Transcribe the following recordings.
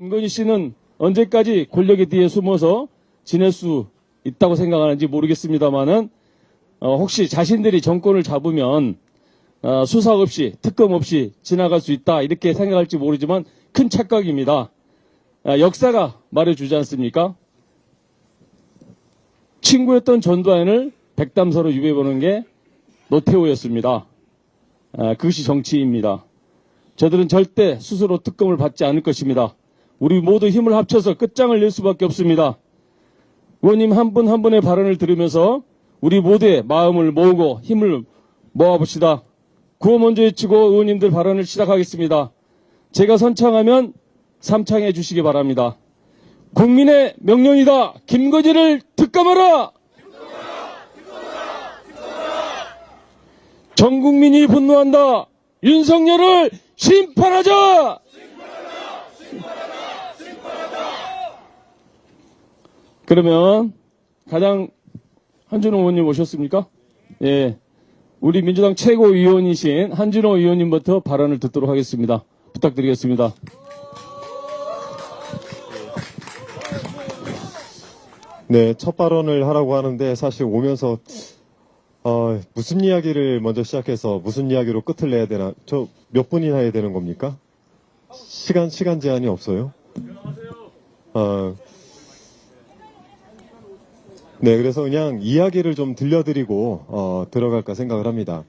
김건희 씨는 언제까지 권력의 뒤에 숨어서 지낼 수 있다고 생각하는지 모르겠습니다만은 혹시 자신들이 정권을 잡으면 수사 없이 특검 없이 지나갈 수 있다 이렇게 생각할지 모르지만 큰 착각입니다. 역사가 말해주지 않습니까? 친구였던 전두환을 백담서로 유배보는 게 노태우였습니다. 그것이 정치입니다. 저들은 절대 스스로 특검을 받지 않을 것입니다. 우리 모두 힘을 합쳐서 끝장을 낼 수밖에 없습니다. 의원님 한 분 한 분의 발언을 들으면서 우리 모두의 마음을 모으고 힘을 모아봅시다. 구호 먼저 외치고 의원님들 발언을 시작하겠습니다. 제가 선창하면 삼창해 주시기 바랍니다. 국민의 명령이다. 김건희를 특검하라. 전 국민이 분노한다. 윤석열을 심판하자. 그러면 가장 한준호 의원님 오셨습니까? 예, 우리 민주당 최고위원이신 한준호 의원님부터 발언을 듣도록 하겠습니다. 부탁드리겠습니다. 네, 첫 발언을 하라고 하는데 사실 오면서 무슨 이야기를 먼저 시작해서 무슨 이야기로 끝을 내야 되나? 저 몇 분이나 해야 되는 겁니까? 시간 제한이 없어요? 네, 그래서 그냥 이야기를 좀 들려드리고 들어갈까 생각을 합니다.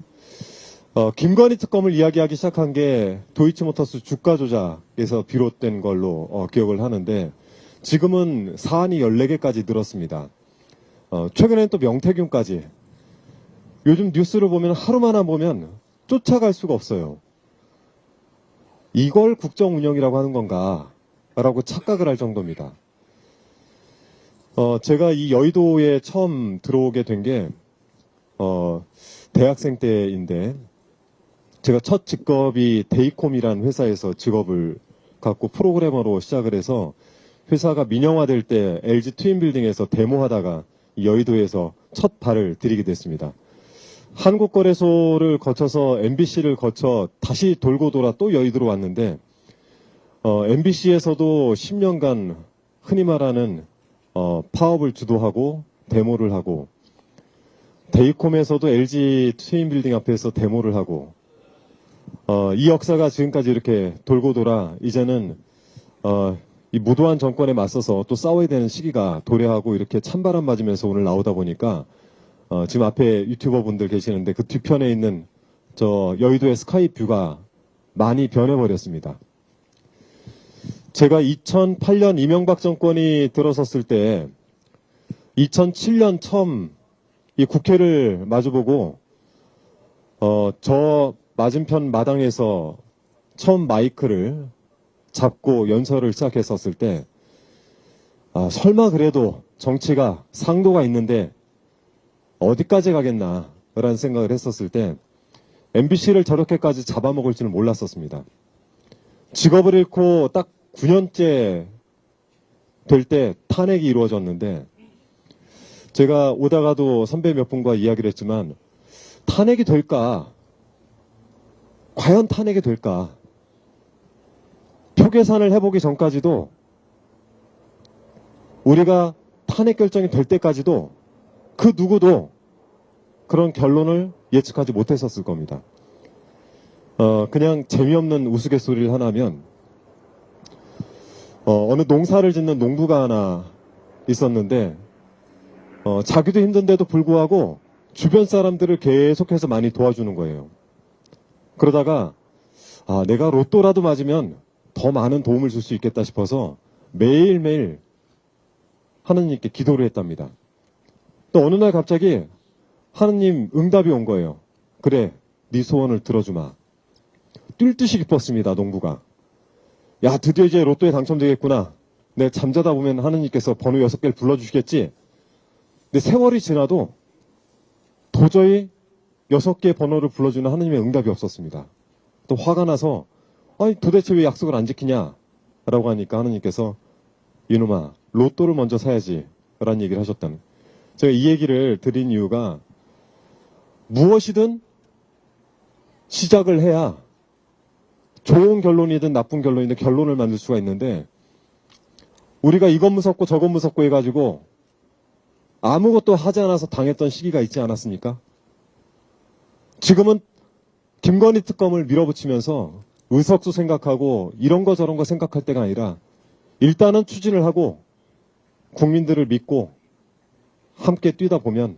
김건희 특검을 이야기하기 시작한 게 도이치모터스 주가 조작에서 비롯된 걸로 기억을 하는데 지금은 사안이 14개까지 늘었습니다. 최근에는 또 명태균까지. 요즘 뉴스를 보면 하루만 보면 쫓아갈 수가 없어요. 이걸 국정 운영이라고 하는 건가? 라고 착각을 할 정도입니다. 제가 이 여의도에 처음 들어오게 된 게, 대학생 때인데, 제가 첫 직업이 데이콤이라는 회사에서 직업을 갖고 프로그래머로 시작을 해서 회사가 민영화될 때 LG 트윈빌딩에서 데모하다가 여의도에서 첫 발을 들이게 됐습니다. 한국거래소를 거쳐서 MBC를 거쳐 다시 돌고 돌아 또 여의도로 왔는데 MBC에서도 10년간 흔히 말하는 파업을 주도하고 데모를 하고 데이콤에서도 LG 트윈빌딩 앞에서 데모를 하고 이 역사가 지금까지 이렇게 돌고 돌아 이제는 이 무도한 정권에 맞서서 또 싸워야 되는 시기가 도래하고 이렇게 찬바람 맞으면서 오늘 나오다 보니까 지금 앞에 유튜버 분들 계시는데 그 뒤편에 있는 저 여의도의 스카이 뷰가 많이 변해버렸습니다. 제가 2008년 이명박 정권이 들어섰을 때 2007년 처음 이 국회를 마주보고 저 맞은편 마당에서 처음 마이크를 잡고 연설을 시작했었을 때 설마 그래도 정치가 상도가 있는데 어디까지 가겠나 라는 생각을 했었을 때 MBC를 저렇게까지 잡아먹을 줄은 몰랐었습니다. 직업을 잃고 딱 9년째 될 때 탄핵이 이루어졌는데 제가 오다가도 선배 몇 분과 이야기를 했지만 탄핵이 될까? 과연 탄핵이 될까? 표 계산을 해보기 전까지도 우리가 탄핵 결정이 될 때까지도 그 누구도 그런 결론을 예측하지 못했었을 겁니다. 그냥 재미없는 우스갯소리를 하나면 어느 농사를 짓는 농부가 하나 있었는데 자기도 힘든데도 불구하고 주변 사람들을 계속해서 많이 도와주는 거예요. 그러다가 내가 로또라도 맞으면 더 많은 도움을 줄 수 있겠다 싶어서 매일매일 하느님께 기도를 했답니다. 또 어느 날 갑자기 하느님 응답이 온 거예요. 그래, 네 소원을 들어주마. 뛸 듯이 기뻤습니다, 농부가. 야, 드디어 이제 로또에 당첨되겠구나. 내 잠자다 보면 하느님께서 번호 6개를 불러주시겠지. 근데 세월이 지나도 도저히 6개 번호를 불러주는 하느님의 응답이 없었습니다. 또 화가 나서 아니 도대체 왜 약속을 안 지키냐 라고 하니까 하느님께서 이놈아 로또를 먼저 사야지 라는 얘기를 하셨다는. 제가 이 얘기를 드린 이유가 무엇이든 시작을 해야 좋은 결론이든 나쁜 결론이든 결론을 만들 수가 있는데 우리가 이것 무섭고 저것 무섭고 해가지고 아무것도 하지 않아서 당했던 시기가 있지 않았습니까? 지금은 김건희 특검을 밀어붙이면서 의석수 생각하고 이런 거 저런 거 생각할 때가 아니라 일단은 추진을 하고 국민들을 믿고 함께 뛰다 보면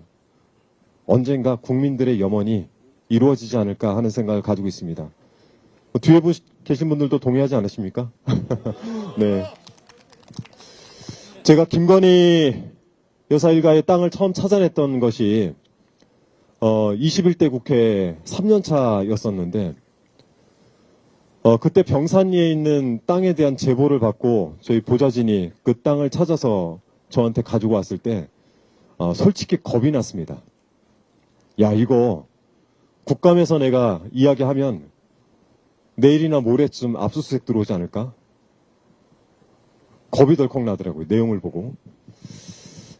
언젠가 국민들의 염원이 이루어지지 않을까 하는 생각을 가지고 있습니다. 뒤에 계신 분들도 동의하지 않으십니까? 네. 제가 김건희 여사 일가의 땅을 처음 찾아냈던 것이 21대 국회 3년 차였었는데 그때 병산리에 있는 땅에 대한 제보를 받고 저희 보좌진이 그 땅을 찾아서 저한테 가지고 왔을 때 솔직히 겁이 났습니다. 야, 이거 국감에서 내가 이야기하면 내일이나 모레쯤 압수수색 들어오지 않을까? 겁이 덜컥 나더라고요. 내용을 보고.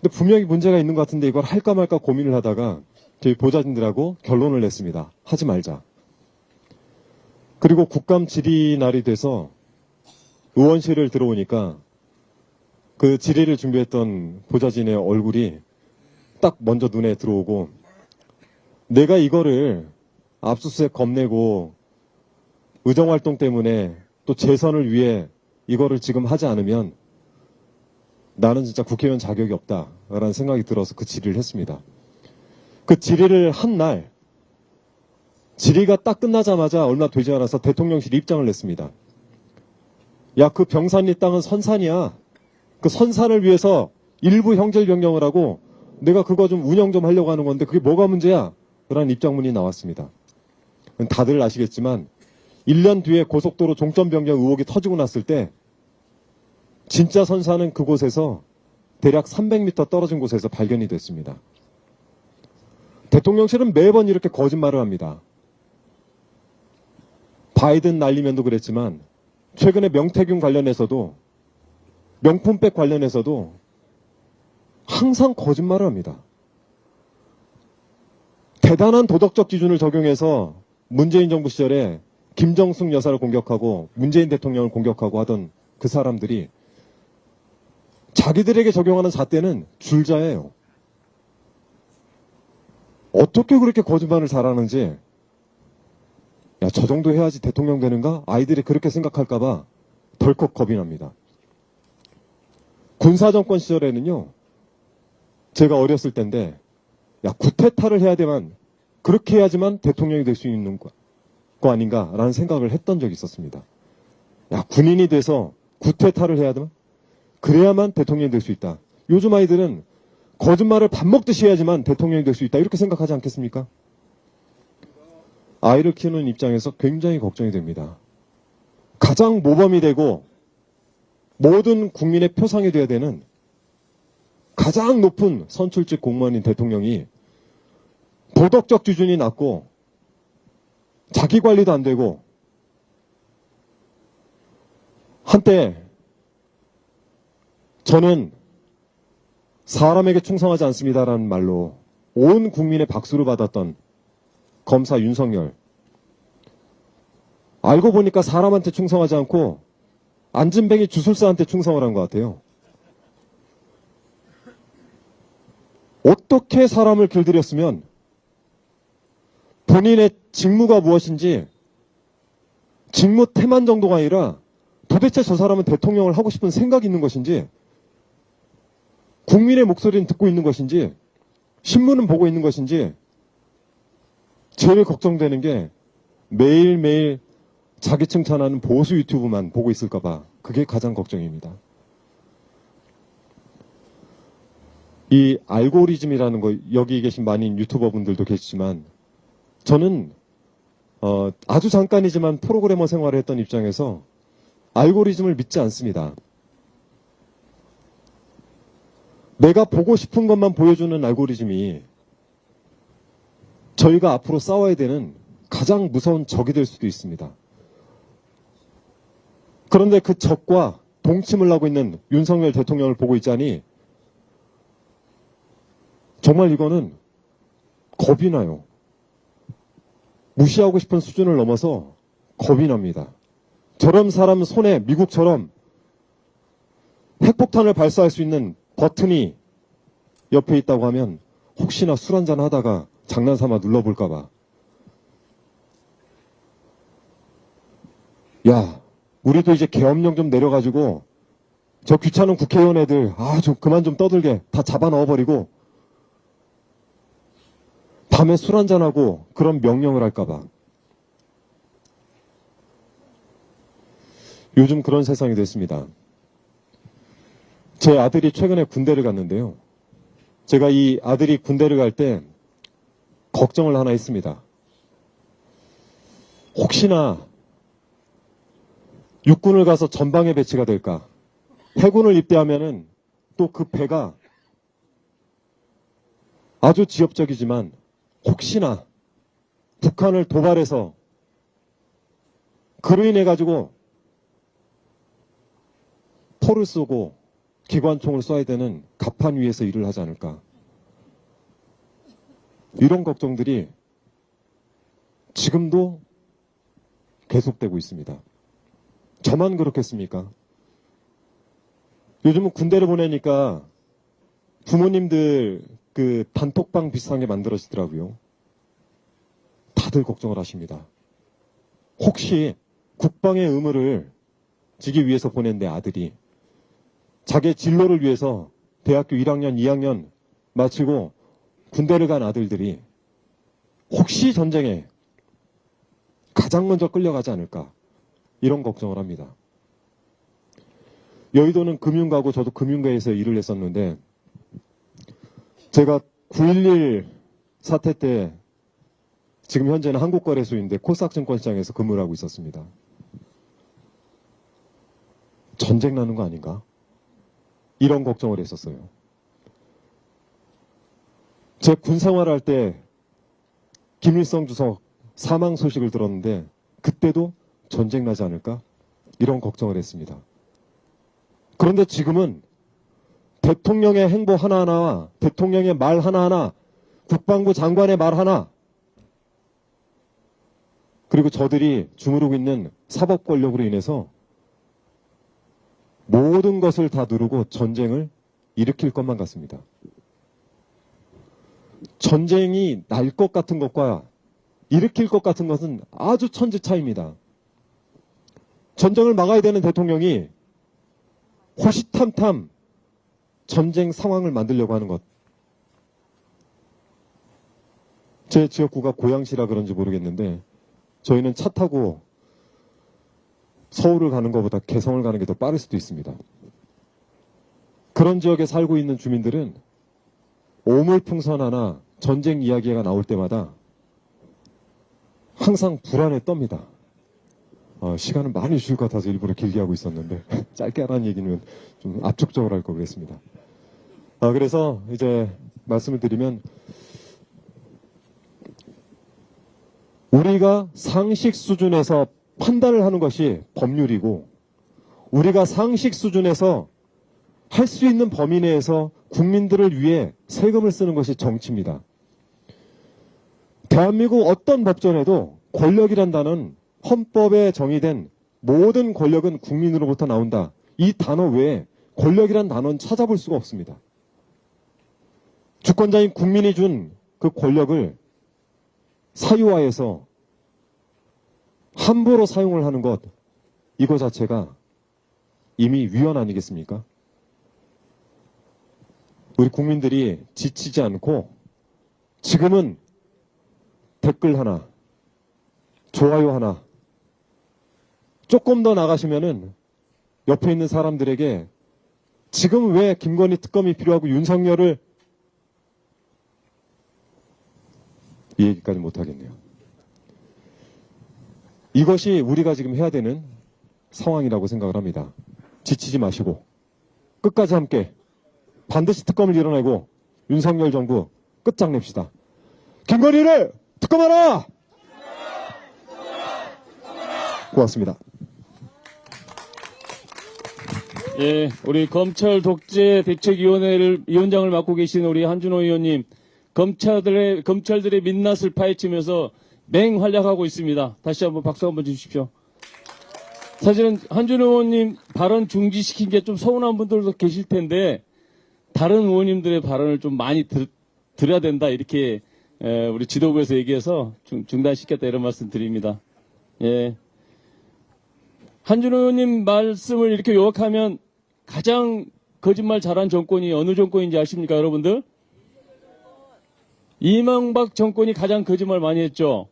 근데 분명히 문제가 있는 것 같은데 이걸 할까 말까 고민을 하다가 저희 보좌진들하고 결론을 냈습니다. 하지 말자. 그리고 국감 질의 날이 돼서 의원실을 들어오니까 그 질의를 준비했던 보좌진의 얼굴이 딱 먼저 눈에 들어오고 내가 이거를 압수수색 겁내고 의정활동 때문에 또 재선을 위해 이거를 지금 하지 않으면 나는 진짜 국회의원 자격이 없다라는 생각이 들어서 그 질의를 했습니다. 그 질의를 한 날, 질의가 딱 끝나자마자 얼마 되지 않아서 대통령실이 입장을 냈습니다. 야, 그 병산리 땅은 선산이야. 그 선산을 위해서 일부 형질 변경을 하고 내가 그거 좀 운영 좀 하려고 하는 건데 그게 뭐가 문제야? 라는 입장문이 나왔습니다. 다들 아시겠지만 1년 뒤에 고속도로 종점 변경 의혹이 터지고 났을 때 진짜 선산은 그곳에서 대략 300m 떨어진 곳에서 발견이 됐습니다. 대통령실은 매번 이렇게 거짓말을 합니다. 바이든 날리면도 그랬지만 최근에 명태균 관련해서도 명품백 관련해서도 항상 거짓말을 합니다. 대단한 도덕적 기준을 적용해서 문재인 정부 시절에 김정숙 여사를 공격하고 문재인 대통령을 공격하고 하던 그 사람들이 자기들에게 적용하는 잣대는 줄자예요. 어떻게 그렇게 거짓말을 잘하는지 야, 저 정도 해야지 대통령 되는가? 아이들이 그렇게 생각할까봐 덜컥 겁이 납니다. 군사정권 시절에는요. 제가 어렸을 때인데 야, 구태타를 해야 되만 그렇게 해야지만 대통령이 될 수 있는 거 아닌가라는 생각을 했던 적이 있었습니다. 야, 군인이 돼서 구태타를 해야 되만 그래야만 대통령이 될 수 있다. 요즘 아이들은 거짓말을 밥 먹듯이 해야지만 대통령이 될 수 있다. 이렇게 생각하지 않겠습니까? 아이를 키우는 입장에서 굉장히 걱정이 됩니다. 가장 모범이 되고 모든 국민의 표상이 되어야 되는 가장 높은 선출직 공무원인 대통령이 도덕적 기준이 낮고 자기 관리도 안 되고 한때 저는 사람에게 충성하지 않습니다라는 말로 온 국민의 박수를 받았던 검사 윤석열. 알고 보니까 사람한테 충성하지 않고 안진뱅이 주술사한테 충성을 한 것 같아요. 어떻게 사람을 길들였으면 본인의 직무가 무엇인지 직무 태만 정도가 아니라 도대체 저 사람은 대통령을 하고 싶은 생각이 있는 것인지 국민의 목소리는 듣고 있는 것인지 신문은 보고 있는 것인지 제일 걱정되는 게 매일매일 자기 칭찬하는 보수 유튜브만 보고 있을까 봐 그게 가장 걱정입니다. 이 알고리즘이라는 거 여기 계신 많은 유튜버 분들도 계시지만 저는 아주 잠깐이지만 프로그래머 생활을 했던 입장에서 알고리즘을 믿지 않습니다. 내가 보고 싶은 것만 보여주는 알고리즘이 저희가 앞으로 싸워야 되는 가장 무서운 적이 될 수도 있습니다. 그런데 그 적과 동침을 하고 있는 윤석열 대통령을 보고 있자니 정말 이거는 겁이 나요. 무시하고 싶은 수준을 넘어서 겁이 납니다. 저런 사람 손에 미국처럼 핵폭탄을 발사할 수 있는 버튼이 옆에 있다고 하면 혹시나 술 한잔 하다가 장난삼아 눌러볼까봐. 야, 우리도 이제 계엄령 좀 내려가지고 저 귀찮은 국회의원 애들 좀 그만 좀 떠들게 다 잡아 넣어버리고 밤에 술 한잔하고 그런 명령을 할까봐. 요즘 그런 세상이 됐습니다. 제 아들이 최근에 군대를 갔는데요. 제가 이 아들이 군대를 갈 때 걱정을 하나 했습니다. 혹시나 육군을 가서 전방에 배치가 될까? 해군을 입대하면은 또 그 배가 아주 지엽적이지만 혹시나 북한을 도발해서 그로 인해 가지고 포를 쏘고 기관총을 쏴야 되는 갑판 위에서 일을 하지 않을까. 이런 걱정들이 지금도 계속되고 있습니다. 저만 그렇겠습니까? 요즘은 군대를 보내니까 부모님들 그 단톡방 비슷한 게 만들어지더라고요. 다들 걱정을 하십니다. 혹시 국방의 의무를 지기 위해서 보낸 내 아들이 자기의 진로를 위해서 대학교 1학년, 2학년 마치고 군대를 간 아들들이 혹시 전쟁에 가장 먼저 끌려가지 않을까 이런 걱정을 합니다. 여의도는 금융가고 저도 금융가에서 일을 했었는데 제가 9.11 사태 때 지금 현재는 한국거래소인데 코스닥증권시장에서 근무를 하고 있었습니다. 전쟁 나는 거 아닌가? 이런 걱정을 했었어요. 제 군생활할 때 김일성 주석 사망 소식을 들었는데 그때도 전쟁 나지 않을까? 이런 걱정을 했습니다. 그런데 지금은 대통령의 행보 하나하나와 대통령의 말 하나하나, 국방부 장관의 말 하나, 그리고 저들이 주무르고 있는 사법 권력으로 인해서 모든 것을 다 누르고 전쟁을 일으킬 것만 같습니다. 전쟁이 날 것 같은 것과 일으킬 것 같은 것은 아주 천지 차이입니다. 전쟁을 막아야 되는 대통령이 호시탐탐 전쟁 상황을 만들려고 하는 것. 제 지역구가 고양시라 그런지 모르겠는데 저희는 차 타고 서울을 가는 것보다 개성을 가는 게 더 빠를 수도 있습니다. 그런 지역에 살고 있는 주민들은 오물풍선 하나 전쟁 이야기가 나올 때마다 항상 불안에 떱니다. 시간은 많이 주실 것 같아서 일부러 길게 하고 있었는데 짧게 하라는 얘기는 좀 압축적으로 할 걸 그랬습니다. 그래서 이제 말씀을 드리면 우리가 상식 수준에서 판단을 하는 것이 법률이고 우리가 상식 수준에서 할 수 있는 범위 내에서 국민들을 위해 세금을 쓰는 것이 정치입니다. 대한민국 어떤 법전에도 권력이란 단어는 헌법에 정의된 모든 권력은 국민으로부터 나온다. 이 단어 외에 권력이란 단어는 찾아볼 수가 없습니다. 주권자인 국민이 준 그 권력을 사유화해서 함부로 사용을 하는 것, 이거 자체가 이미 위헌 아니겠습니까? 우리 국민들이 지치지 않고 지금은 댓글 하나, 좋아요 하나, 조금 더 나가시면은 옆에 있는 사람들에게 지금 왜 김건희 특검이 필요하고 윤석열을 이 얘기까지 못하겠네요. 이것이 우리가 지금 해야 되는 상황이라고 생각을 합니다. 지치지 마시고 끝까지 함께 반드시 특검을 이뤄내고 윤석열 정부 끝장냅시다. 김건희를 특검하라! 고맙습니다. 예, 우리 검찰 독재 대책위원회를 위원장을 맡고 계신 우리 한준호 의원님, 검찰들의 민낯을 파헤치면서 맹활약하고 있습니다. 다시 한번 박수 한번 주십시오. 사실은 한준 의원님 발언 중지시킨 게 좀 서운한 분들도 계실 텐데 다른 의원님들의 발언을 좀 많이 들어야 된다 이렇게 우리 지도부에서 얘기해서 중단시켰다 이런 말씀 드립니다. 예. 한준 의원님 말씀을 이렇게 요약하면 가장 거짓말 잘한 정권이 어느 정권인지 아십니까, 여러분들? 이명박 정권이 가장 거짓말 많이 했죠.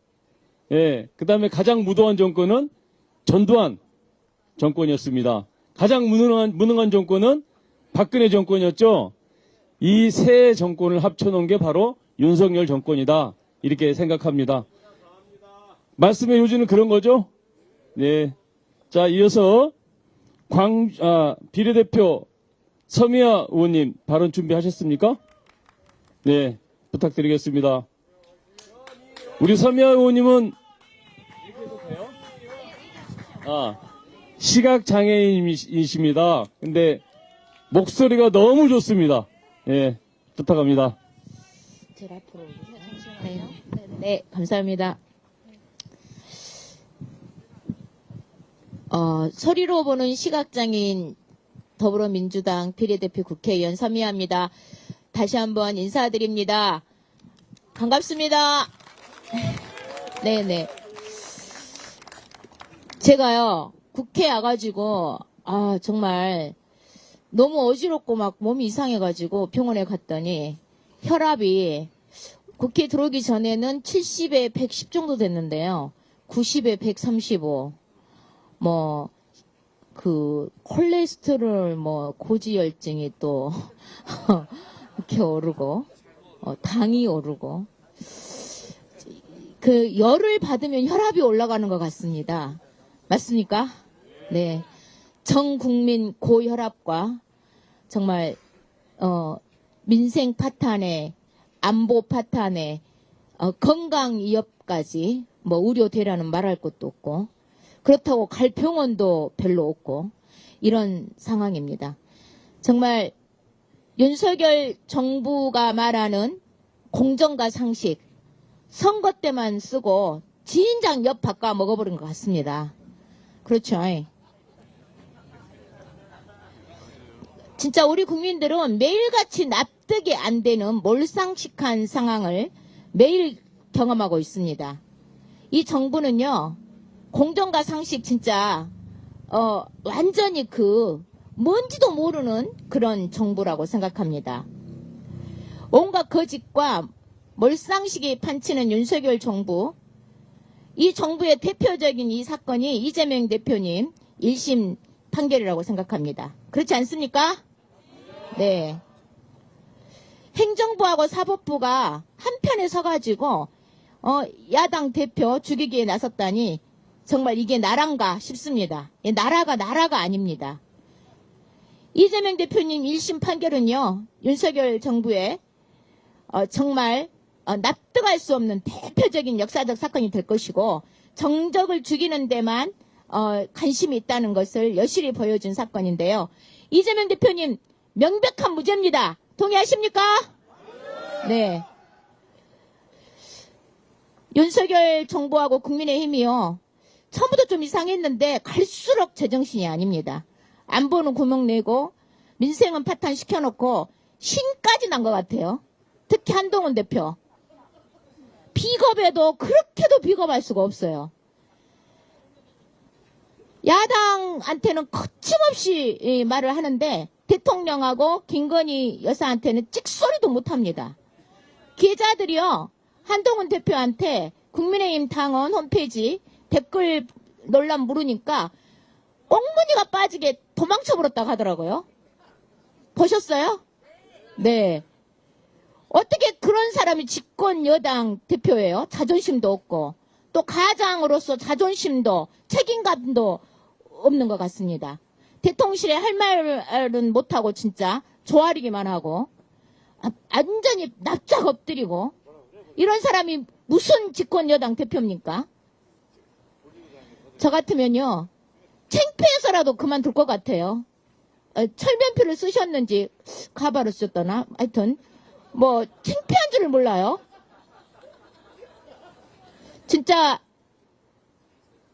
예. 그 다음에 가장 무도한 정권은 전두환 정권이었습니다. 가장 무능한 정권은 박근혜 정권이었죠. 이 세 정권을 합쳐놓은 게 바로 윤석열 정권이다. 이렇게 생각합니다. 말씀의 요지는 그런 거죠? 네. 자, 이어서 비례대표 서미아 의원님 발언 준비하셨습니까? 네. 부탁드리겠습니다. 우리 서미아 의원님은 시각장애인이십니다. 근데 목소리가 너무 좋습니다. 예, 부탁합니다. 제가 앞으로 잠시만요. 네, 감사합니다. 소리로 보는 시각장애인 더불어민주당 비례대표 국회의원 서미아입니다. 다시 한번 인사드립니다. 반갑습니다. 네네. 제가요, 국회에 와가지고, 정말, 너무 어지럽고 막 몸이 이상해가지고 병원에 갔더니, 혈압이, 국회에 들어오기 전에는 70에 110 정도 됐는데요. 90에 135. 콜레스테롤, 고지혈증이 또, 이렇게 오르고, 당이 오르고, 열을 받으면 혈압이 올라가는 것 같습니다. 맞습니까? 네. 전 국민 고혈압과 정말, 민생 파탄에, 안보 파탄에, 건강 위협까지, 우려되라는 말할 것도 없고, 그렇다고 갈 병원도 별로 없고, 이런 상황입니다. 정말, 윤석열 정부가 말하는 공정과 상식, 선거 때만 쓰고, 진작 옆 바꿔 먹어버린 것 같습니다. 그렇죠. 진짜 우리 국민들은 매일같이 납득이 안 되는 몰상식한 상황을 매일 경험하고 있습니다. 이 정부는요, 공정과 상식 진짜, 완전히 뭔지도 모르는 그런 정부라고 생각합니다. 온갖 거짓과 몰상식이 판치는 윤석열 정부, 이 정부의 대표적인 이 사건이 이재명 대표님 1심 판결이라고 생각합니다. 그렇지 않습니까? 네. 행정부하고 사법부가 한편에 서가지고 야당 대표 죽이기에 나섰다니 정말 이게 나라인가 싶습니다. 나라가 아닙니다. 이재명 대표님 1심 판결은요, 윤석열 정부의 정말 납득할 수 없는 대표적인 역사적 사건이 될 것이고, 정적을 죽이는 데만 관심이 있다는 것을 여실히 보여준 사건인데요. 이재명 대표님 명백한 무죄입니다. 동의하십니까? 네. 윤석열 정부하고 국민의힘이요, 처음부터 좀 이상했는데 갈수록 제정신이 아닙니다. 안보는 구멍 내고 민생은 파탄시켜놓고 신까지 난 것 같아요. 특히 한동훈 대표. 비겁해도 그렇게도 비겁할 수가 없어요. 야당한테는 거침없이 말을 하는데 대통령하고 김건희 여사한테는 찍소리도 못합니다. 기자들이요, 한동훈 대표한테 국민의힘 당원 홈페이지 댓글 논란 물으니까 꽁무니가 빠지게 도망쳐버렸다고 하더라고요. 보셨어요? 네. 어떻게 그런 사람이 집권 여당 대표예요? 자존심도 없고, 또 가장으로서 자존심도 책임감도 없는 것 같습니다. 대통령실에 할 말은 못하고 진짜 조아리기만 하고, 완전히 납작 엎드리고, 이런 사람이 무슨 집권 여당 대표입니까? 저 같으면요, 창피해서라도 그만둘 것 같아요. 철면피를 쓰셨는지 가발을 쓰셨더나, 하여튼 창피한 줄 몰라요. 진짜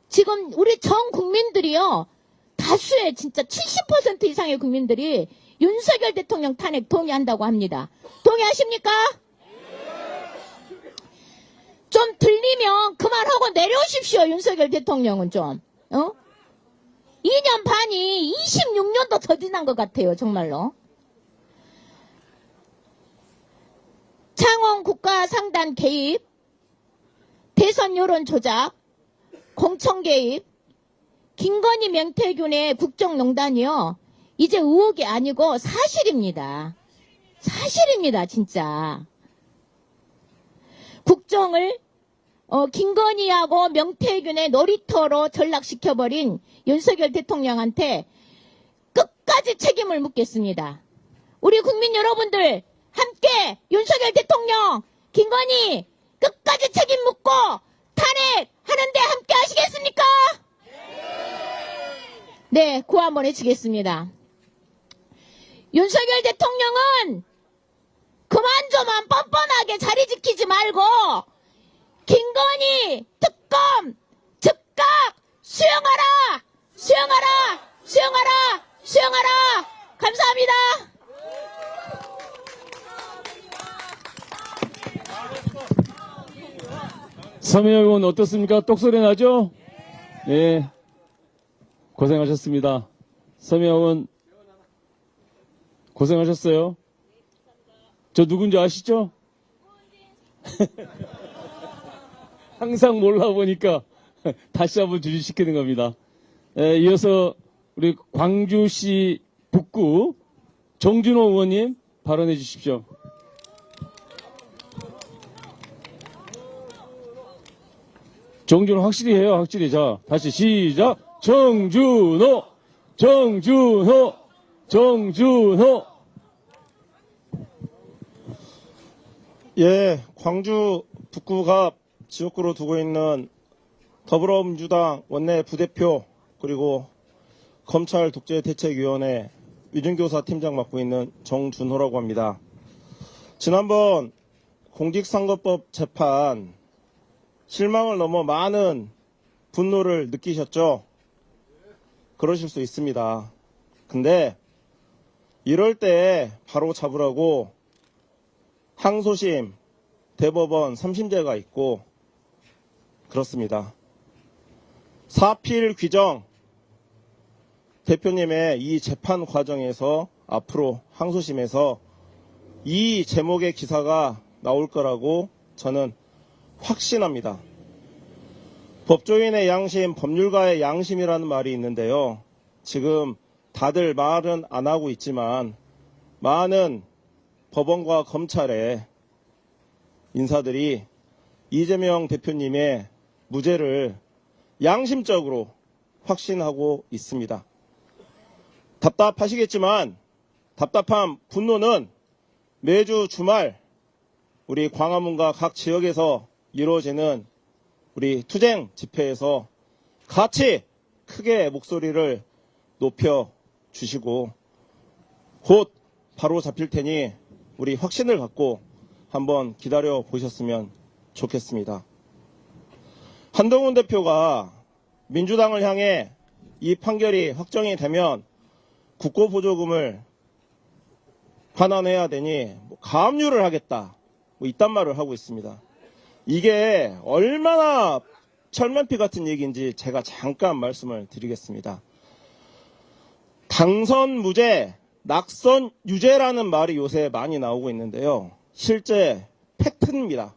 지금 우리 전 국민들이요. 다수의 진짜 70% 이상의 국민들이 윤석열 대통령 탄핵 동의한다고 합니다. 동의하십니까? 좀 들리면 그만하고 내려오십시오. 윤석열 대통령은 좀. 2년 반이 26년도 더 지난 것 같아요. 정말로. 창원 국가상단 개입, 대선 여론 조작, 공천 개입, 김건희 명태균의 국정농단이요. 이제 의혹이 아니고 사실입니다. 사실입니다. 진짜. 국정을 김건희하고 명태균의 놀이터로 전락시켜버린 윤석열 대통령한테 끝까지 책임을 묻겠습니다. 우리 국민 여러분들 함께 윤석열 대통령, 김건희 끝까지 책임 묻고 탄핵하는데 함께 하시겠습니까? 네, 구호 한번 외치겠습니다. 윤석열 대통령은 그만 좀 뻔뻔하게 자리 지키지 말고 김건희 특검 즉각 수용하라! 수용하라! 수용하라! 수용하라! 감사합니다. 서미영 의원 어떻습니까? 똑소리 나죠? 예. 고생하셨습니다. 서미영 의원 고생하셨어요. 저 누군지 아시죠? 항상 몰라보니까 다시 한번 주시시키는 겁니다. 이어서 우리 광주시 북구 정준호 의원님 발언해 주십시오. 정준호 확실히 해요. 확실히. 자, 다시 시작. 정준호, 정준호, 정준호. 예, 광주 북구갑 지역구로 두고 있는 더불어민주당 원내 부대표 그리고 검찰 독재대책위원회 위준교사 팀장 맡고 있는 정준호라고 합니다. 지난번 공직선거법 재판 실망을 넘어 많은 분노를 느끼셨죠? 그러실 수 있습니다. 근데 이럴 때 바로 잡으라고 항소심, 대법원 3심제가 있고 그렇습니다. 사필 규정 대표님의 이 재판 과정에서 앞으로 항소심에서 이 제목의 기사가 나올 거라고 저는 확신합니다. 법조인의 양심, 법률가의 양심이라는 말이 있는데요. 지금 다들 말은 안 하고 있지만 많은 법원과 검찰의 인사들이 이재명 대표님의 무죄를 양심적으로 확신하고 있습니다. 답답하시겠지만 답답한 분노는 매주 주말 우리 광화문과 각 지역에서 이루어지는 우리 투쟁 집회에서 같이 크게 목소리를 높여 주시고 곧 바로 잡힐 테니 우리 확신을 갖고 한번 기다려 보셨으면 좋겠습니다. 한동훈 대표가 민주당을 향해 이 판결이 확정이 되면 국고보조금을 환원해야 되니 가압류를 하겠다 이딴 말을 하고 있습니다. 이게 얼마나 철면피 같은 얘기인지 제가 잠깐 말씀을 드리겠습니다. 당선 무죄, 낙선 유죄라는 말이 요새 많이 나오고 있는데요. 실제 팩트입니다.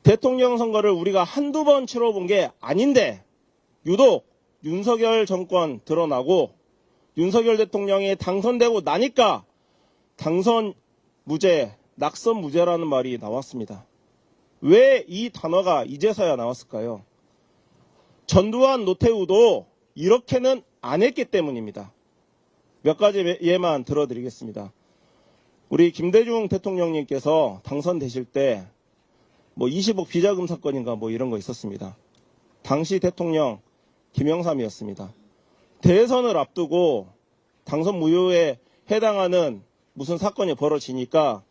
대통령 선거를 우리가 한두 번 치러본 게 아닌데 유독 윤석열 정권 드러나고 윤석열 대통령이 당선되고 나니까 당선 무죄, 낙선 무죄라는 말이 나왔습니다. 왜 이 단어가 이제서야 나왔을까요? 전두환, 노태우도 이렇게는 안 했기 때문입니다. 몇 가지 예만 들어드리겠습니다. 우리 김대중 대통령님께서 당선되실 때 20억 비자금 사건인가 이런 거 있었습니다. 당시 대통령 김영삼이었습니다. 대선을 앞두고 당선 무효에 해당하는 무슨 사건이 벌어지니까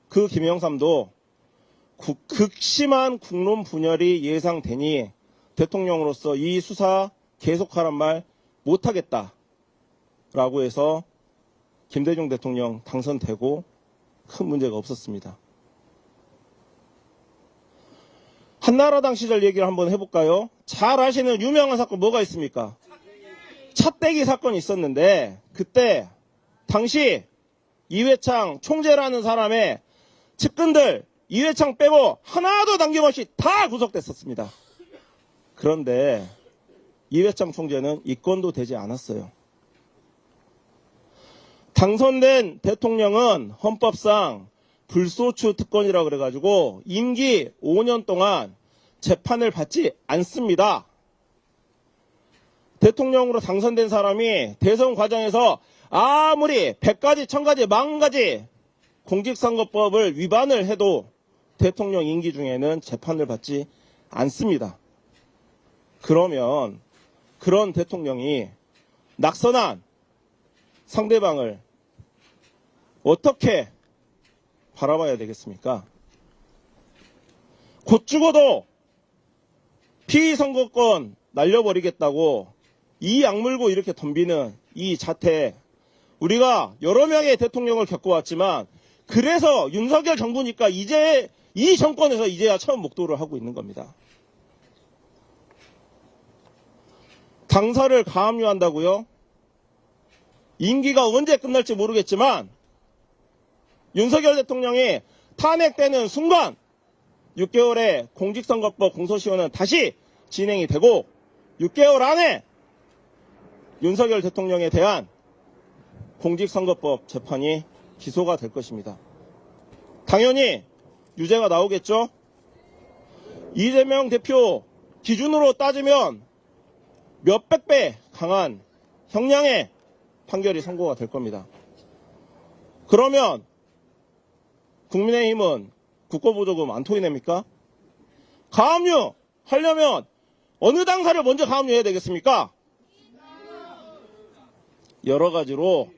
그 김영삼도 극심한 국론 분열이 예상되니 대통령으로서 이 수사 계속하란 말 못하겠다라고 해서 김대중 대통령 당선되고 큰 문제가 없었습니다. 한나라당 시절 얘기를 한번 해볼까요? 잘 아시는 유명한 사건 뭐가 있습니까? 차떼기 사건이 있었는데 그때 당시 이회창 총재라는 사람의 측근들 이회창 빼고 하나도 남김없이 다 구속됐었습니다. 그런데 이회창 총재는 입건도 되지 않았어요. 당선된 대통령은 헌법상 불소추 특권이라고 그래가지고 임기 5년 동안 재판을 받지 않습니다. 대통령으로 당선된 사람이 대선 과정에서 아무리 100가지, 1000가지, 10,000가지 공직선거법을 위반을 해도 대통령 임기 중에는 재판을 받지 않습니다. 그러면 그런 대통령이 낙선한 상대방을 어떻게 바라봐야 되겠습니까? 곧 죽어도 피선거권 날려버리겠다고 이 악물고 이렇게 덤비는 이 자태, 우리가 여러 명의 대통령을 겪어왔지만 그래서 윤석열 정부니까 이제 이 정권에서 이제야 처음 목도를 하고 있는 겁니다. 당사를 가압류한다고요? 임기가 언제 끝날지 모르겠지만 윤석열 대통령이 탄핵되는 순간 6개월에 공직선거법 공소시효는 다시 진행이 되고 6개월 안에 윤석열 대통령에 대한 공직선거법 재판이 기소가 될 것입니다. 당연히 유죄가 나오겠죠? 이재명 대표 기준으로 따지면 몇백 배 강한 형량의 판결이 선고가 될 겁니다. 그러면 국민의힘은 국고보조금 안 토해냅니까? 가압류 하려면 어느 당사를 먼저 가압류해야 되겠습니까? 여러 가지로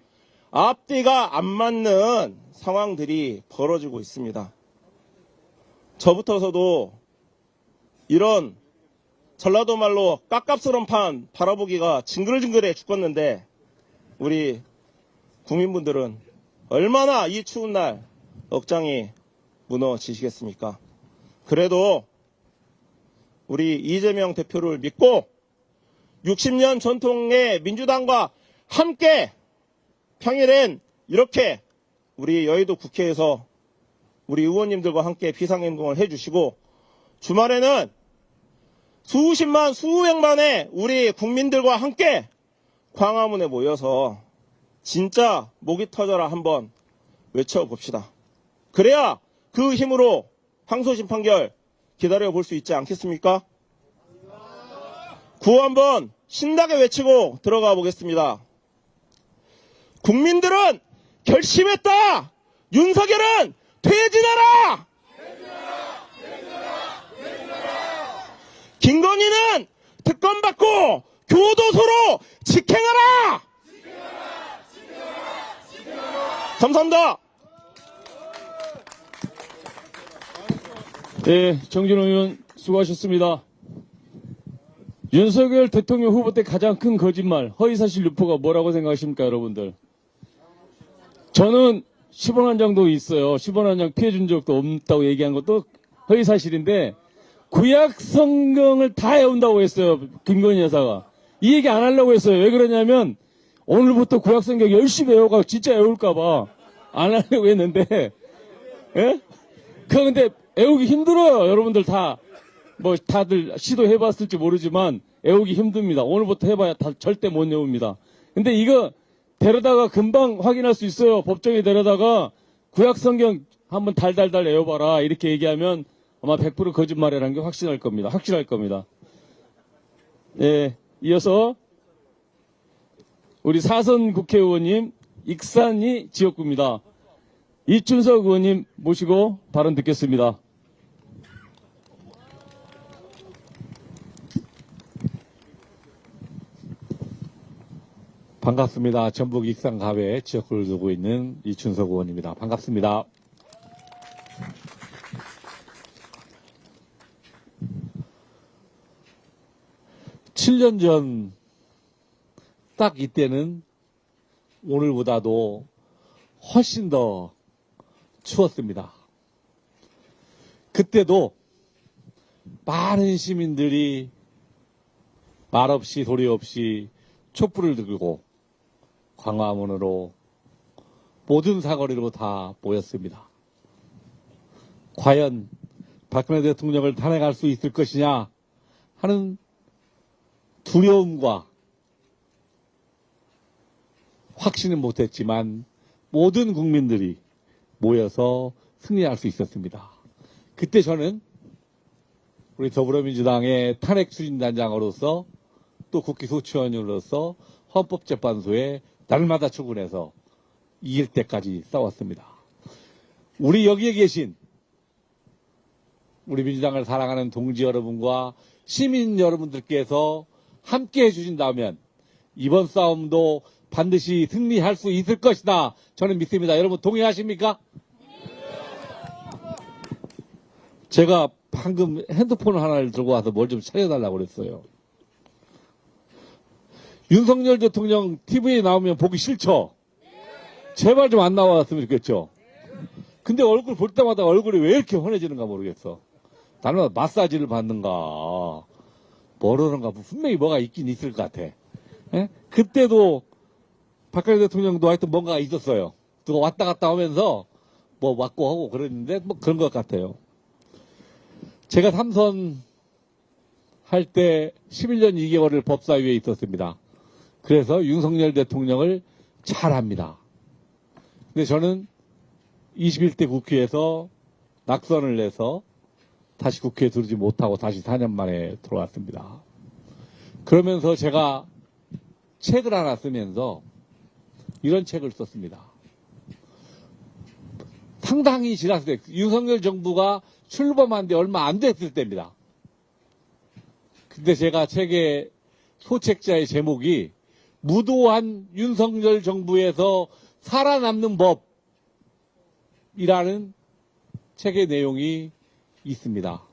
앞뒤가 안 맞는 상황들이 벌어지고 있습니다. 저부터서도 이런 전라도 말로 깝깝스런 판 바라보기가 징글징글해 죽겠는데 우리 국민분들은 얼마나 이 추운 날 억장이 무너지시겠습니까? 그래도 우리 이재명 대표를 믿고 60년 전통의 민주당과 함께 평일엔 이렇게 우리 여의도 국회에서 우리 의원님들과 함께 비상행동을 해주시고 주말에는 수십만 수백만의 우리 국민들과 함께 광화문에 모여서 진짜 목이 터져라 한번 외쳐봅시다. 그래야 그 힘으로 항소심 판결 기다려볼 수 있지 않겠습니까? 구호 한번 신나게 외치고 들어가 보겠습니다. 국민들은 결심했다. 윤석열은 퇴진하라. 김건희는 특검받고 교도소로 직행하라. 감사합니다. 네, 정진호 의원 수고하셨습니다. 윤석열 대통령 후보 때 가장 큰 거짓말, 허위사실 유포가 뭐라고 생각하십니까, 여러분들? 저는 10원 한 장도 있어요. 10원 한 장 피해준 적도 없다고 얘기한 것도 허위사실인데 구약 성경을 다 외운다고 했어요. 김건희 여사가. 이 얘기 안 하려고 했어요. 왜 그러냐면 오늘부터 구약 성경 열심히 외워가 진짜 외울까 봐 안 하려고 했는데 예? 근데 외우기 힘들어요. 여러분들 다 뭐 다들 시도해봤을지 모르지만 외우기 힘듭니다. 오늘부터 해봐야 다 절대 못 외웁니다. 근데 이거 데려다가 금방 확인할 수 있어요. 법정에 데려다가 구약 성경 한번 달달달 외워봐라 이렇게 얘기하면 아마 100% 거짓말이라는 게 확실할 겁니다. 예, 이어서 우리 사선 국회의원님 익산이 지역구입니다. 이춘석 의원님 모시고 발언 듣겠습니다. 반갑습니다. 전북 익산갑에 지역구를 두고 있는 이춘석 의원입니다. 반갑습니다. 7년 전 딱 이때는 오늘보다도 훨씬 더 추웠습니다. 그때도 많은 시민들이 말없이 소리 없이 촛불을 들고 광화문으로 모든 사거리로 다 모였습니다. 과연 박근혜 대통령을 탄핵할 수 있을 것이냐 하는 두려움과 확신은 못했지만 모든 국민들이 모여서 승리할 수 있었습니다. 그때 저는 우리 더불어민주당의 탄핵 추진단장으로서 또 국회 소추위원으로서 헌법재판소에 날마다 출근해서 이길 때까지 싸웠습니다. 우리 여기에 계신 우리 민주당을 사랑하는 동지 여러분과 시민 여러분들께서 함께 해주신다면 이번 싸움도 반드시 승리할 수 있을 것이다. 저는 믿습니다. 여러분 동의하십니까? 제가 방금 핸드폰 하나를 들고 와서 뭘 좀 찾아달라고 그랬어요. 윤석열 대통령 TV에 나오면 보기 싫죠? 제발 좀 안 나왔으면 좋겠죠? 근데 얼굴 볼 때마다 얼굴이 왜 이렇게 환해지는가 모르겠어. 나는 마사지를 받는가, 모르는가, 분명히 뭐가 있긴 있을 것 같아. 예? 그때도 박근혜 대통령도 하여튼 뭔가 있었어요. 누가 왔다 갔다 하면서 뭐 맞고 하고 그랬는데 뭐 그런 것 같아요. 제가 삼선 할 때 11년 2개월을 법사위에 있었습니다. 그래서 윤석열 대통령을 잘 압니다. 근데 저는 21대 국회에서 낙선을 내서 다시 국회에 들어오지 못하고 다시 4년 만에 들어왔습니다. 그러면서 제가 책을 하나 쓰면서 이런 책을 썼습니다. 상당히 지났을 때, 윤석열 정부가 출범한 지 얼마 안 됐을 때입니다. 근데 제가 책의 소책자의 제목이 무도한 윤석열 정부에서 살아남는 법이라는 책의 내용이 있습니다.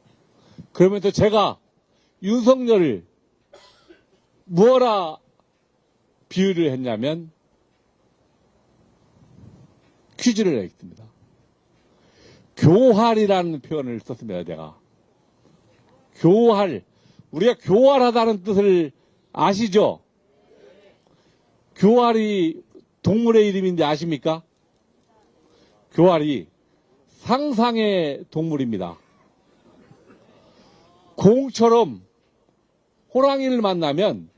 그러면서 제가 윤석열을 무엇라 비유를 했냐면 퀴즈를 했습니다. 교활이라는 표현을 썼습니다. 제가 교활, 우리가 교활하다는 뜻을 아시죠? 교활이 동물의 이름인데 아십니까? 교활이 상상의 동물입니다. 공처럼 호랑이를 만나면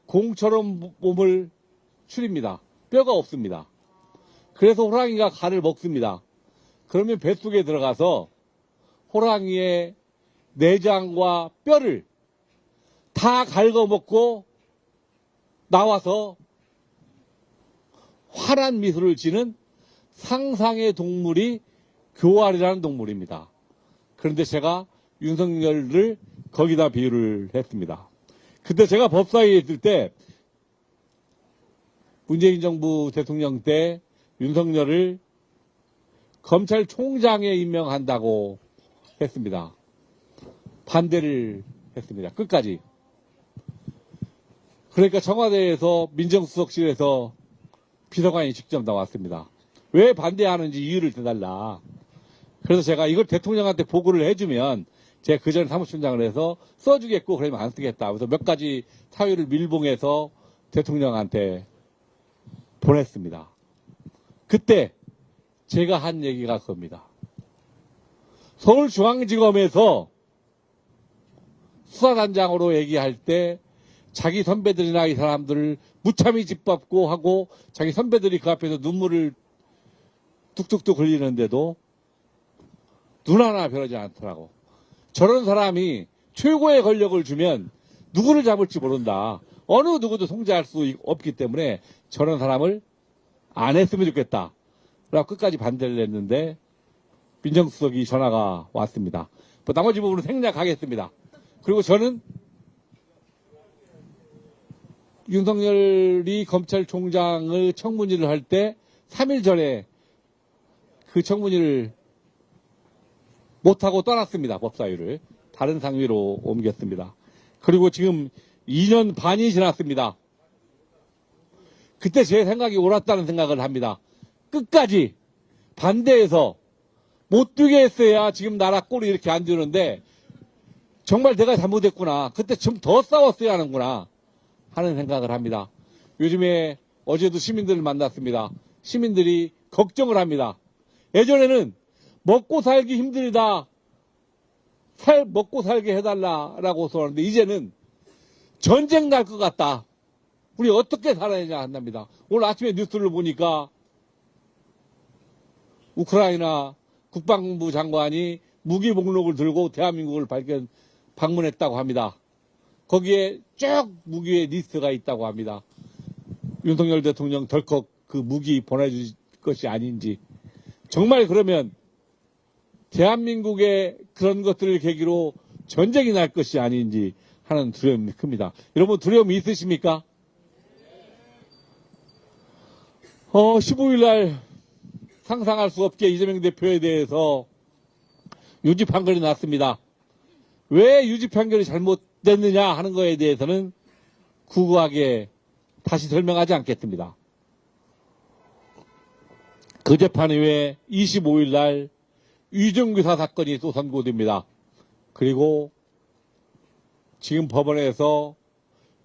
공처럼 몸을 추립니다. 뼈가 없습니다. 그래서 호랑이가 갈을 먹습니다. 그러면 뱃속에 들어가서 호랑이의 내장과 뼈를 다 갉아먹고 나와서 환한 미소를 지는 상상의 동물이 교활이라는 동물입니다. 그런데 제가 윤석열을 거기다 비유를 했습니다. 그때 제가 법사위에 있을 때 문재인 정부 대통령 때 윤석열을 검찰총장에 임명한다고 했습니다. 반대를 했습니다. 끝까지. 그러니까 청와대에서 민정수석실에서 비서관이 직접 나왔습니다. 왜 반대하는지 이유를 대달라. 그래서 제가 이걸 대통령한테 보고를 해주면 제가 그 전에 사무총장을 해서 써주겠고 그러면 안 쓰겠다. 그래서 몇 가지 사유를 밀봉해서 대통령한테 보냈습니다. 그때 제가 한 얘기가 그겁니다. 서울중앙지검에서 수사단장으로 얘기할 때 자기 선배들이나 이 사람들을 무참히 짓밟고 하고 자기 선배들이 그 앞에서 눈물을 뚝뚝뚝 흘리는데도 눈 하나 변하지 않더라고. 저런 사람이 최고의 권력을 주면 누구를 잡을지 모른다. 어느 누구도 통제할 수 없기 때문에 저런 사람을 안 했으면 좋겠다. 그래서 끝까지 반대를 했는데 민정수석이 전화가 왔습니다. 뭐 나머지 부분은 생략하겠습니다. 그리고 저는 윤석열이 검찰총장의 청문회를 할 때 3일 전에 그 청문회를 못하고 떠났습니다. 법사위를. 다른 상위로 옮겼습니다. 그리고 지금 2년 반이 지났습니다. 그때 제 생각이 옳았다는 생각을 합니다. 끝까지 반대해서 못 뛰게 했어야 지금 나라 꼴이 이렇게 안 되는데 정말 내가 잘못했구나. 그때 좀 더 싸웠어야 하는구나 하는 생각을 합니다. 요즘에 어제도 시민들을 만났습니다. 시민들이 걱정을 합니다. 예전에는 먹고 살기 힘들다. 먹고 살게 해달라라고 소하는데 이제는 전쟁 날 것 같다. 우리 어떻게 살아야 하냐 한답니다. 오늘 아침에 뉴스를 보니까 우크라이나 국방부 장관이 무기 목록을 들고 대한민국을 방문했다고 합니다. 거기에 쭉 무기의 리스트가 있다고 합니다. 윤석열 대통령 덜컥 그 무기 보내줄 것이 아닌지. 정말 그러면 대한민국의 그런 것들을 계기로 전쟁이 날 것이 아닌지 하는 두려움이 큽니다. 여러분 두려움이 있으십니까? 15일 날 상상할 수 없게 이재명 대표에 대해서 유죄 판결이 났습니다. 왜 유죄 판결이 잘못됐느냐 하는 거에 대해서는 구구하게 다시 설명하지 않겠습니다. 그 재판 이후에 25일 날 위정교사 사건이 또 선고됩니다. 그리고 지금 법원에서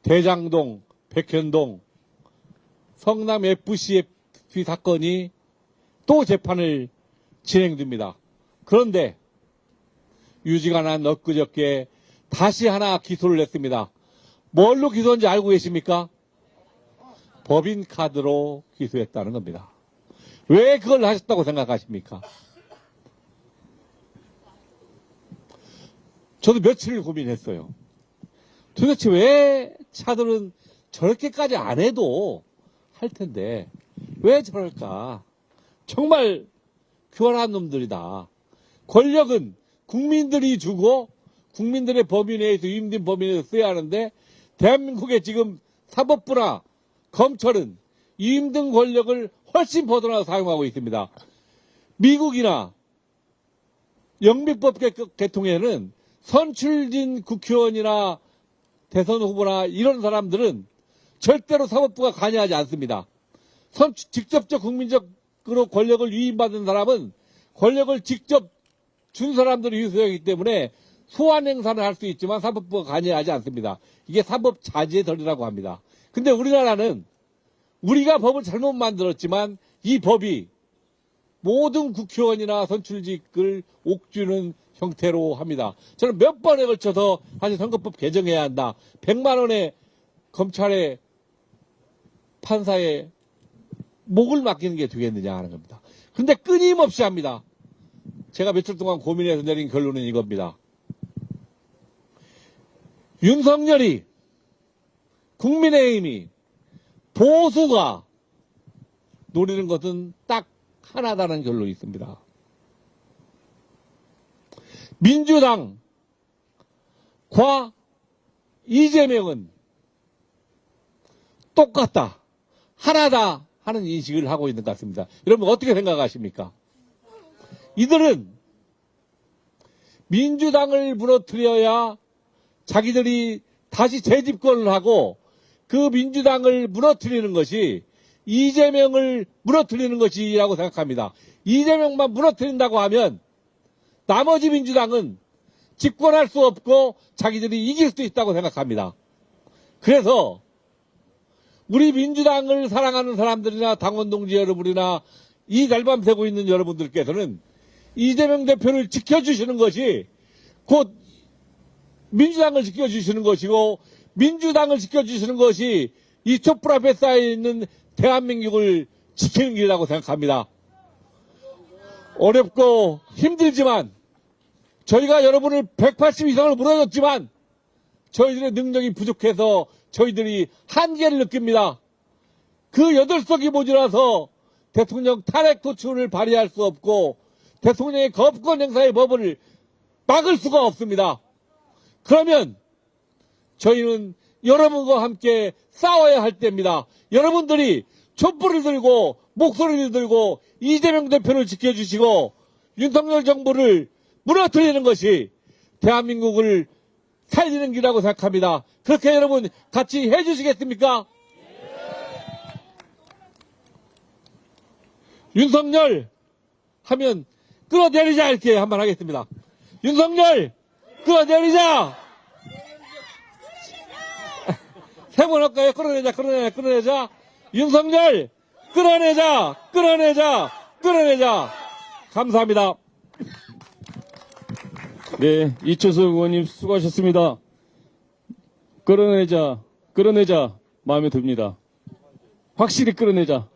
대장동, 백현동, 성남 FC 사건이 또 재판을 진행됩니다. 그런데 유지가 난 엊그저께 다시 하나 기소를 했습니다. 뭘로 기소한지 알고 계십니까? 법인카드로 기소했다는 겁니다. 왜 그걸 하셨다고 생각하십니까? 저도 며칠 고민했어요. 도대체 왜 차들은 저렇게까지 안 해도 할 텐데 왜 저럴까? 정말 교활한 놈들이다. 권력은 국민들이 주고 국민들의 범위 내에서 위임된 범위 내에서 써야 하는데 대한민국의 지금 사법부나 검찰은 위임된 권력을 훨씬 벗어나서 사용하고 있습니다. 미국이나 영미법 개통에는 선출진 국회의원이나 대선 후보나 이런 사람들은 절대로 사법부가 관여하지 않습니다. 직접적 국민적으로 권력을 위임받은 사람은 권력을 직접 준 사람들이 유소하기 때문에 소환 행사를 할 수 있지만 사법부가 관여하지 않습니다. 이게 사법 자제의 덜이라고 합니다. 근데 우리나라는 우리가 법을 잘못 만들었지만 이 법이 모든 국회의원이나 선출직을 옥주는 형태로 합니다. 저는 몇 번에 걸쳐서 사실 선거법 개정해야 한다. 100만 원의 검찰의 판사의 목을 맡기는 게 되겠느냐 하는 겁니다. 근데 끊임없이 합니다. 제가 며칠 동안 고민해서 내린 결론은 이겁니다. 윤석열이, 국민의힘이, 보수가 노리는 것은 딱 하나다는 결론이 있습니다. 민주당과 이재명은 똑같다, 하나다 하는 인식을 하고 있는 것 같습니다. 여러분 어떻게 생각하십니까? 이들은 민주당을 무너뜨려야 자기들이 다시 재집권을 하고 그 민주당을 무너뜨리는 것이 이재명을 무너뜨리는 것이라고 생각합니다. 이재명만 무너뜨린다고 하면 나머지 민주당은 집권할 수 없고 자기들이 이길 수 있다고 생각합니다. 그래서 우리 민주당을 사랑하는 사람들이나 당원 동지 여러분이나 이 날밤 새고 있는 여러분들께서는 이재명 대표를 지켜주시는 것이 곧 민주당을 지켜주시는 것이고 민주당을 지켜주시는 것이 이 촛불 앞에 쌓여있는 대한민국을 지키는 길이라고 생각합니다. 어렵고 힘들지만 저희가 여러분을 180 이상을 물어줬지만 저희들의 능력이 부족해서 저희들이 한계를 느낍니다. 그 8석이 모자라서 대통령 탄핵 도출을 발의할 수 없고 대통령의 거부권 행사의 법을 막을 수가 없습니다. 그러면 저희는 여러분과 함께 싸워야 할 때입니다. 여러분들이 촛불을 들고 목소리를 들고 이재명 대표를 지켜주시고 윤석열 정부를 무너뜨리는 것이 대한민국을 살리는 길이라고 생각합니다. 그렇게 여러분 같이 해주시겠습니까? 윤석열 하면 끌어내리자 이렇게 한번 하겠습니다. 윤석열 끌어내리자. 세 번 할까요? 끌어내자. 윤석열 끌어내자. 감사합니다. 네, 이철석 의원님 수고하셨습니다. 끌어내자 마음에 듭니다. 확실히 끌어내자.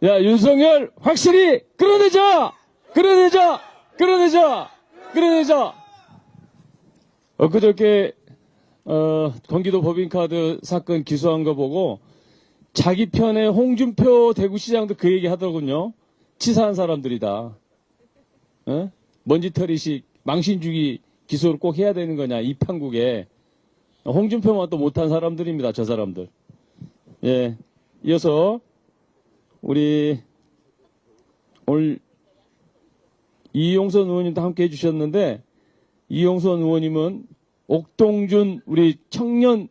야, 윤석열 확실히 끌어내자. 엊그저께 경기도 법인카드 사건 기소한 거 보고 자기 편의 홍준표 대구시장도 그 얘기 하더군요. 치사한 사람들이다. 어? 먼지털이식 망신주기 기소를 꼭 해야 되는 거냐, 이 판국에. 홍준표만 또 못한 사람들입니다, 저 사람들. 예. 이어서, 우리, 오늘, 이용선 의원님도 함께 해주셨는데, 이용선 의원님은 옥동준, 우리 청년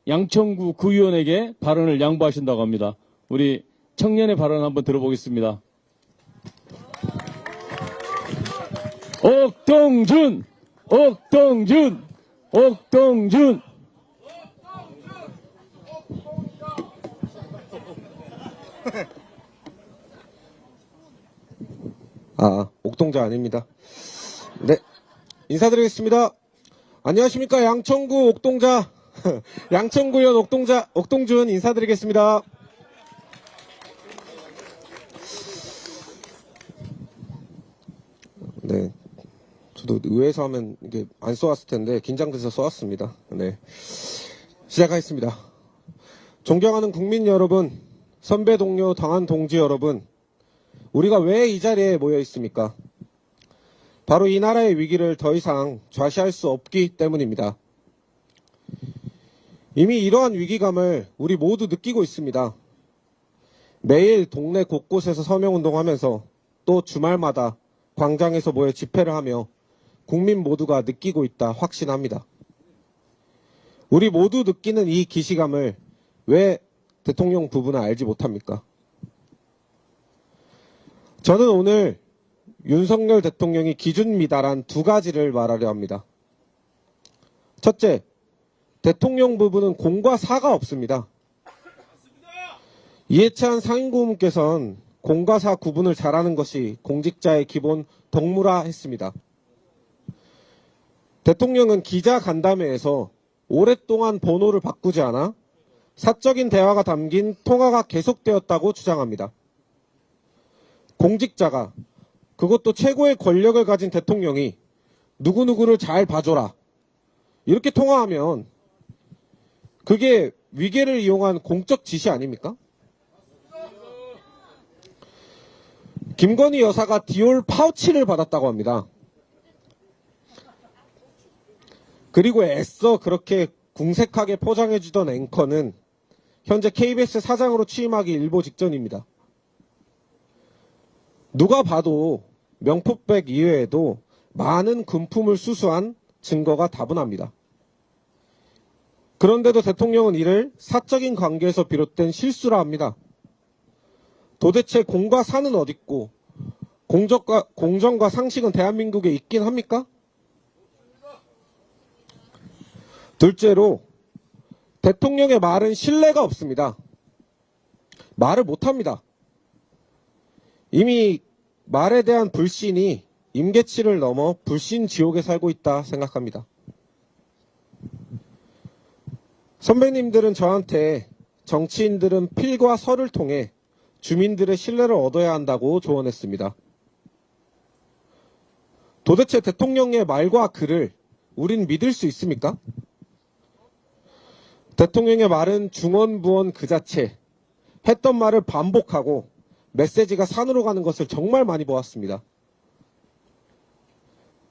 양천구 구의원에게 발언을 양보하신다고 합니다. 우리 청년의 발언 한번 들어보겠습니다. 옥동준. 옥동자 아닙니다. 네, 인사드리겠습니다. 안녕하십니까, 양천구 옥동자, 양천구의원 옥동준 인사드리겠습니다. 네, 저도 의회에서 하면 이게 안 쏘았을 텐데 긴장돼서 쏘았습니다. 네, 시작하겠습니다. 존경하는 국민 여러분, 선배 동료 당원 동지 여러분, 우리가 왜 이 자리에 모여 있습니까? 바로 이 나라의 위기를 더 이상 좌시할 수 없기 때문입니다. 이미 이러한 위기감을 우리 모두 느끼고 있습니다. 매일 동네 곳곳에서 서명운동하면서 또 주말마다 광장에서 모여 집회를 하며 국민 모두가 느끼고 있다 확신합니다. 우리 모두 느끼는 이 기시감을 왜 대통령 부부는 알지 못합니까? 저는 오늘 윤석열 대통령이 기준 미달한 두 가지를 말하려 합니다. 첫째, 대통령 부부는 공과 사가 없습니다. 이해찬 상임고문께서는 공과 사 구분을 잘하는 것이 공직자의 기본 덕무라 했습니다. 대통령은 기자 간담회에서 오랫동안 번호를 바꾸지 않아 사적인 대화가 담긴 통화가 계속되었다고 주장합니다. 공직자가, 그것도 최고의 권력을 가진 대통령이 누구누구를 잘 봐줘라, 이렇게 통화하면 그게 위계를 이용한 공적 지시 아닙니까? 김건희 여사가 디올 파우치를 받았다고 합니다. 그리고 애써 그렇게 궁색하게 포장해주던 앵커는 현재 KBS 사장으로 취임하기 일보 직전입니다. 누가 봐도 명품백 이외에도 많은 금품을 수수한 증거가 다분합니다. 그런데도 대통령은 이를 사적인 관계에서 비롯된 실수라 합니다. 도대체 공과 사는 어딨고 공정과 상식은 대한민국에 있긴 합니까? 둘째로, 대통령의 말은 신뢰가 없습니다. 말을 못합니다. 이미 말에 대한 불신이 임계치를 넘어 불신 지옥에 살고 있다 생각합니다. 선배님들은 저한테 정치인들은 필과 설을 통해 주민들의 신뢰를 얻어야 한다고 조언했습니다. 도대체 대통령의 말과 글을 우린 믿을 수 있습니까? 대통령의 말은 중언부언 그 자체, 했던 말을 반복하고 메시지가 산으로 가는 것을 정말 많이 보았습니다.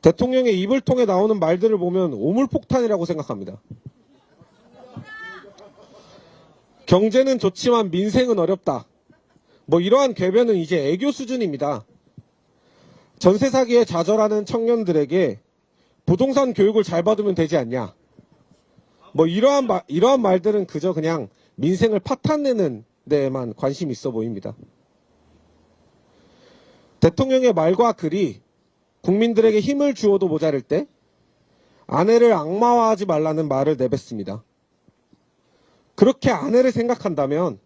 대통령의 입을 통해 나오는 말들을 보면 오물폭탄이라고 생각합니다. 경제는 좋지만 민생은 어렵다, 이러한 궤변은 이제 애교 수준입니다. 전세 사기에 좌절하는 청년들에게 부동산 교육을 잘 받으면 되지 않냐. 뭐 이러한 말들은 그저 그냥 민생을 파탄내는 데에만 관심이 있어 보입니다. 대통령의 말과 글이 국민들에게 힘을 주어도 모자랄 때 아내를 악마화하지 말라는 말을 내뱉습니다. 그렇게 아내를 생각한다면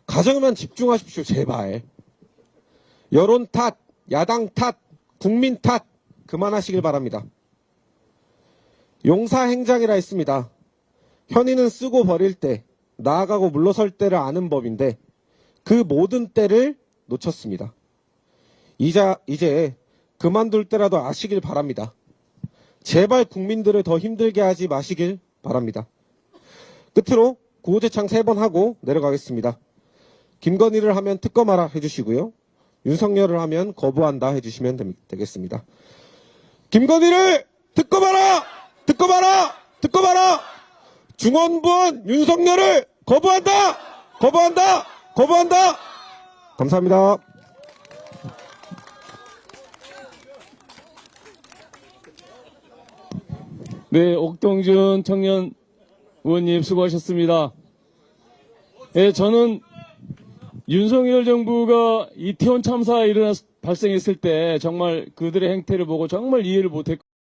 가정에만 집중하십시오, 제발. 여론 탓, 야당 탓, 국민 탓 그만하시길 바랍니다. 용사행장이라 했습니다. 현인은 쓰고 버릴 때, 나아가고 물러설 때를 아는 법인데 그 모든 때를 놓쳤습니다. 이제 그만둘 때라도 아시길 바랍니다. 제발 국민들을 더 힘들게 하지 마시길 바랍니다. 끝으로 구호제창 3번 하고 내려가겠습니다. 김건희를 하면 특검하라 해주시고요. 윤석열을 하면 거부한다 해주시면 되겠습니다. 김건희를 특검하라! 특검하라! 특검하라! 중원부원 윤석열을 거부한다! 거부한다! 거부한다! 감사합니다. 네, 옥동준 청년 의원님 수고하셨습니다. 예, 저는 윤석열 정부가 이태원 참사 발생했을 때 정말 그들의 행태를 보고 정말 이해를 못했고